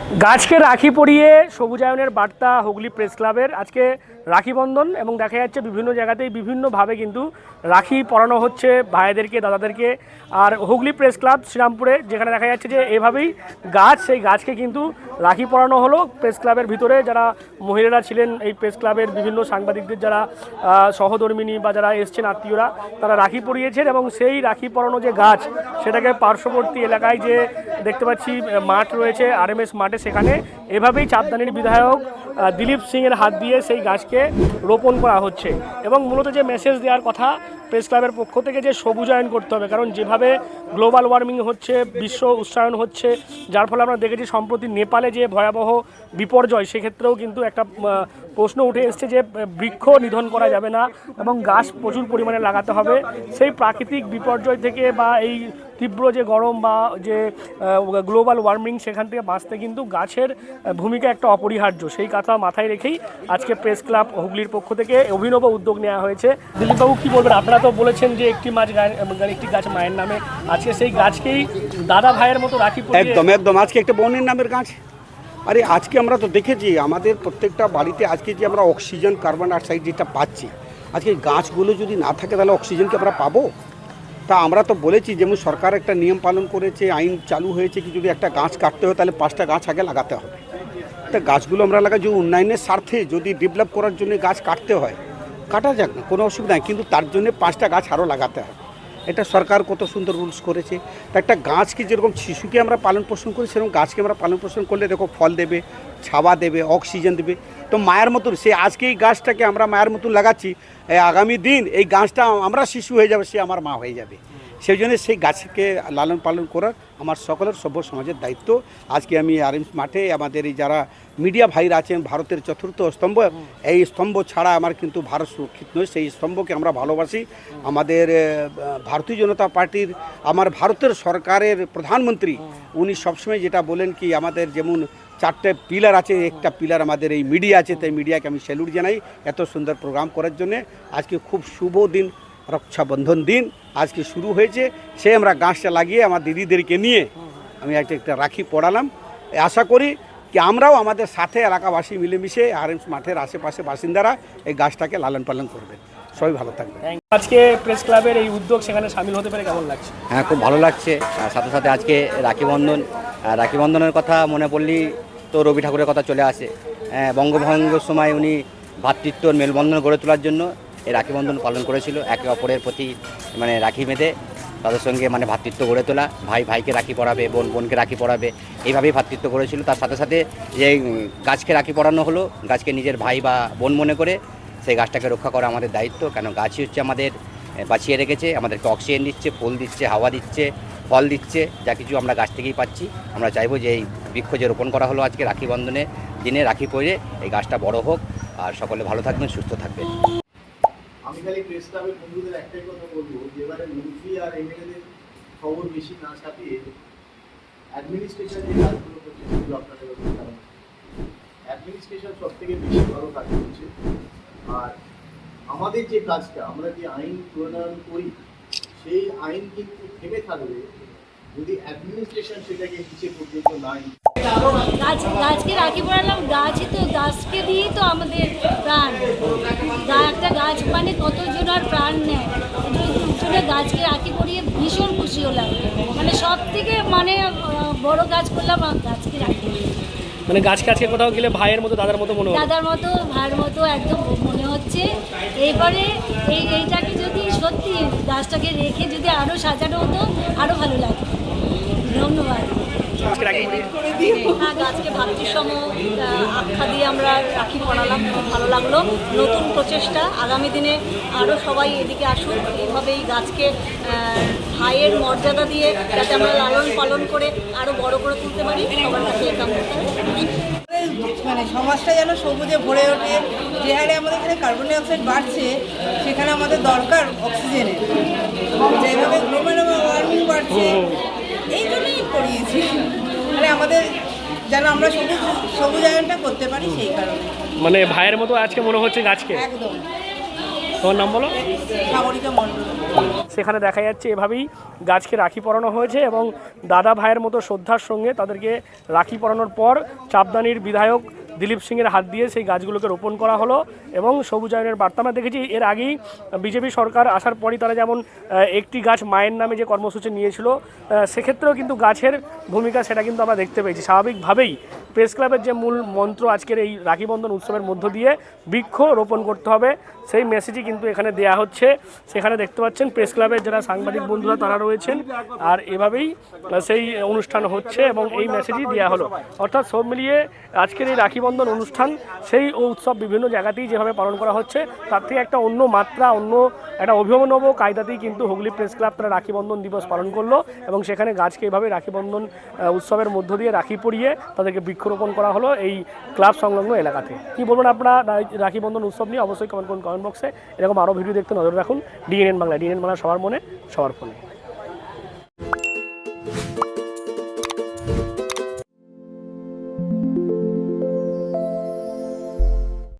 গাছকে রাখি পরিয়ে সবুজায়নের বার্তা হুগলি প্রেস ক্লাবের আজকে রাখি বন্ধন এবং দেখা যাচ্ছে বিভিন্ন জায়গাতেই বিভিন্নভাবে কিন্তু রাখি পরানো হচ্ছে ভাইদেরকে দাদাদেরকে। আর হুগলি প্রেস ক্লাব শ্রীরামপুরে যেখানে দেখা যাচ্ছে যে এভাবেই গাছ, সেই গাছকে কিন্তু রাখি পরানো হলো প্রেস ক্লাবের ভিতরে। যারা মহিলারা ছিলেন এই প্রেস ক্লাবের বিভিন্ন সাংবাদিকদের যারা সহধর্মিনী বা যারা এসছেন আত্মীয়রা, তারা রাখি পরিয়েছেন এবং সেই রাখি পরানো যে গাছ সেটাকে পার্শ্ববর্তী এলাকায় যে দেখতে পাচ্ছি মাঠ রয়েছে RMS মাঠে, সেখানে এভাবেই চাঁদদানির বিধায়ক দিলীপ সিংয়ের হাত দিয়ে সেই গাছকে রোপণ করা হচ্ছে। এবং মূলত যে মেসেজ দেওয়ার কথা প্রেস ক্লাবের পক্ষ থেকে যে সবুজায়ন করতে হবে, কারণ যেভাবে গ্লোবাল ওয়ার্মিং হচ্ছে, বিশ্ব উষ্ণায়ন হচ্ছে, যার ফলে আমরা দেখেছি সম্প্রতি নেপালে যে ভয়াবহ বিপর্যয়, সেক্ষেত্রেও কিন্তু একটা প্রশ্ন উঠে এসছে যে বৃক্ষ নিধন করা যাবে না এবং গাছ প্রচুর পরিমাণে লাগাতে হবে। সেই প্রাকৃতিক বিপর্যয় থেকে বা এই তীব্র যে গরম বা যে গ্লোবাল ওয়ার্মিং, সেখান থেকে বাঁচতে কিন্তু গাছের ভূমিকা একটা অপরিহার্য। সেই কথা মাথায় রেখেই আজকে প্রেস ক্লাব হুগলির পক্ষ থেকে অভিনব উদ্যোগ নেওয়া হয়েছে। দিলীপবাবু কী বলবেন? আপনারা তো বলেছেন যে একটি গাছ মায়ের নামে, আজকে সেই গাছকেই দাদা ভাইয়ের মতো রাখি। একদম একদম আজকে একটা বোনের নামের গাছ। আরে আজকে আমরা তো দেখেছি আমাদের প্রত্যেকটা বাড়িতে আজকে যে আমরা অক্সিজেন, কার্বন ডাইঅক্সাইড যেটা পাচ্ছি, আজকে গাছগুলো যদি না থাকে তাহলে অক্সিজেন কি আমরা পাবো? তা আমরা তো বলেছি, যেমন সরকার একটা নিয়ম পালন করেছে, আইন চালু হয়েছে কি যদি একটা গাছ কাটতে হয় তাহলে 5টা গাছ আগে লাগাতে হবে। তা গাছগুলো আমরা লাগাই যে উন্নয়নের স্বার্থে, যদি ডেভেলপ করার জন্য গাছ কাটতে হয় কাটা যাক না, কোনো অসুবিধা নেই, কিন্তু তার জন্য 5টা গাছ আরও লাগাতে হবে। এটা সরকার কত সুন্দর রুলস করেছে। তা একটা গাছকে যেরকম শিশুকে আমরা পালন পোষণ করি, সেরকম গাছকে আমরা পালন পোষণ করলে দেখো ফল দেবে, ছাওয়া দেবে, অক্সিজেন দেবে। তো মায়ের মতন সে আজকে এই গাছটাকে আমরা মায়ের মতন লাগাচ্ছি, আগামী দিন এই গাছটা আমরা শিশু হয়ে যাবে, সে আমার মা হয়ে যাবে। সেই জন্য সেই গাছকে লালন পালন করার আমার সকলের সভ্য সমাজের দায়িত্ব। আজকে আমি RMS মাঠে আমাদের এই যারা মিডিয়া ভাইরা আছেন, ভারতের চতুর্থ স্তম্ভ, এই স্তম্ভ ছাড়া আমার কিন্তু ভারত সুরক্ষিত নয়। সেই স্তম্ভকে আমরা ভালোবাসি। আমাদের ভারতীয় জনতা পার্টির, আমার ভারতের সরকারের প্রধানমন্ত্রী, উনি সবসময় যেটা বলেন কি, আমাদের যেমন 4টে পিলার আছে, একটা পিলার আমাদের এই মিডিয়া আছে, তাই মিডিয়াকে আমি স্যালুট জানাই এত সুন্দর প্রোগ্রাম করার জন্যে। আজকে খুব শুভ দিন, রক্ষাবন্ধন দিন আজকে শুরু হয়েছে। সে আমরা গাছটা লাগিয়ে আমার দিদিদেরকে নিয়ে আমি একটা রাখি পড়ালাম। আশা করি কি আমরাও আমাদের সাথে এলাকাবাসী মিলেমিশে RMS মাঠের আশেপাশে বাসিন্দারা এই গাছটাকে লালন পালন করবেন। সবাই ভালো থাকবেন। আজকে প্রেস ক্লাবের এই উদ্যোগ সেখানে সামিল হতে পেরে কেমন লাগছে? হ্যাঁ, খুব ভালো লাগছে। সাথে সাথে আজকে রাখি বন্ধনের কথা মনে পড়লেই তো রবি ঠাকুরের কথা চলে আসে। বঙ্গভঙ্গের সময় উনি ভ্রাতৃত্বর মেলবন্ধন গড়ে তোলার জন্য এই রাখি বন্ধন পালন করেছিল। একে অপরের প্রতি রাখি বেঁধে তাদের সঙ্গে ভ্রাতৃত্ব গড়ে তোলা, ভাই ভাইকে রাখি পরাবে, বোন বোনকে রাখি পরাবে, এইভাবেই ভ্রাতৃত্ব করেছিল। তার সাথে সাথে যে গাছকে রাখি পরানো হলো, গাছকে নিজের ভাই বা বোন মনে করে সেই গাছটাকে রক্ষা করা আমাদের দায়িত্ব। কেন গাছই হচ্ছে আমাদের বাঁচিয়ে রেখেছে, আমাদেরকে অক্সিজেন দিচ্ছে, ফুল দিচ্ছে, হাওয়া দিচ্ছে, ফল দিচ্ছে, যা কিছু আমরা গাছ থেকেই পাচ্ছি। আমরা চাইবো যে এই বৃক্ষ যে রোপণ করা হলো আজকে রাখি বন্ধনের দিনে, রাখি পরে এই গাছটা বড় হোক আর সকলে ভালো থাকবেন, সুস্থ থাকবেন। আমি খালি প্রেস ক্লাবের বন্ধুদের একটাই কথা বলবো, যে এবারে মন্ত্রী আর MLA-দের খবর বেশি না ছাপিয়ে অ্যাডমিনিস্ট্রেশন যে কাজগুলো করছে সেগুলো আপনাদের কারণ অ্যাডমিনিস্ট্রেশন সব থেকে বেশি ভালো কাজ করছে। আর আমাদের যে কাজটা, আমরা যে আইন প্রণয়ন করি, সেই আইন কিন্তু থেমে থাকবে যদি অ্যাডমিনিস্ট্রেশন সেটাকে নিচে পর্যন্ত নাই। গাছকে রাখি পড়ালাম, গাছই তো, গাছকে দিয়েই তো আমাদের প্রাণ। একটা গাছ কতজনের প্রাণ নেয়, গাছকে রাখি পরিয়ে ভীষণ খুশি হলাম। সব থেকে বড় কাজ করলাম, গাছকে রাখি। গাছকে আজকে কোথাও গেলে ভাইয়ের মতো দাদার মতো মনে হয়, দাদার মতো ভাইয়ের মতো একদম মনে হচ্ছে। এইবারে এইটাকে যদি সত্যি গাছটাকে রেখে যদি আরও সাজানো হতো আরও ভালো লাগতো। ধন্যবাদ। গাছকে ভাতৃসম আখ্যা দিয়ে আমরা রাখি পড়ালাম, খুব ভালো লাগলো। নতুন প্রচেষ্টা, আগামী দিনে আরও সবাই এদিকে আসুক, এইভাবেই গাছকে ভাইয়ের মর্যাদা দিয়ে যাতে আমরা লালন পালন করে আরও বড় করে তুলতে পারি, সবার কাছে এই কামনা। সমাজটা যেন সবুজে ভরে ওঠে। যে হারে আমাদের এখানে কার্বন ডাইঅক্সাইড বাড়ছে, সেখানে আমাদের দরকার অক্সিজেনের। যেভাবে গ্লোবাল ওয়ার্মিং বাড়ছে, এই জন্যই করিয়েছি, আমাদের যেন আমরা সবুজায়নটা করতে পারি, সেই কারণে। ভাইয়ের মতো আজকে মনে হচ্ছে গাছকে। একদম। তোমার নাম বলো। সাগরিকা মণ্ডল। সেখানে দেখা যাচ্ছে এভাবেই গাছকে রাখি পরানো হয়েছে এবং দাদা ভাইয়ের মতো শ্রদ্ধার সঙ্গে তাদেরকে রাখি পরানোর পর চাপদানির বিধায়ক দিলীপ সিংয়ের হাত দিয়ে সেই গাছগুলোকে রোপণ করা হলো এবং সবুজায়নের বার্তা আমরা দেখেছি। এর আগেই বিজেপি সরকার আসার পরই তারা যেমন একটি গাছ মায়ের নামে যে কর্মসূচি নিয়েছিল, সেক্ষেত্রেও কিন্তু গাছের ভূমিকা সেটা কিন্তু আমরা দেখতে পেয়েছি। স্বাভাবিকভাবেই প্রেস ক্লাবের যে মূল মন্ত্র আজকের এই রাখি বন্ধন উৎসবের মধ্য দিয়ে বৃক্ষ রোপণ করতে হবে, সেই মেসেজই কিন্তু এখানে দেয়া হচ্ছে। সেখানে দেখতে পাচ্ছেন প্রেস ক্লাবের যারা সাংবাদিক বন্ধুরা তারা রয়েছেন, আর এভাবেই সেই অনুষ্ঠান হচ্ছে এবং এই মেসেজই দেওয়া হলো। অর্থাৎ সব মিলিয়ে আজকের এই রাখি বন্ধন অনুষ্ঠান সেই উৎসব বিভিন্ন জায়গাতেই যেভাবে পালন করা হচ্ছে তার থেকে একটা অন্য মাত্রা, অন্য একটা অভিনব কায়দাতেই কিন্তু হুগলি প্রেস ক্লাব তারা রাখি বন্ধন দিবস পালন করলো এবং সেখানে গাছকে এভাবে রাখি বন্ধন উৎসবের মধ্য দিয়ে রাখি পরিয়ে তাদেরকে বৃক্ষরোপণ করা হলো এই ক্লাব সংলগ্ন এলাকাতে। কি বলবেন আপনারা রাখি বন্ধন উৎসব নিয়ে? অবশ্যই কমেন্ট করুন কমেন্ট বক্সে। এরকম আরও ভিডিও দেখতে নজর রাখুন ডিএনএন বাংলা। ডিএনএন বাংলা সবার মনে সবার ফোনে।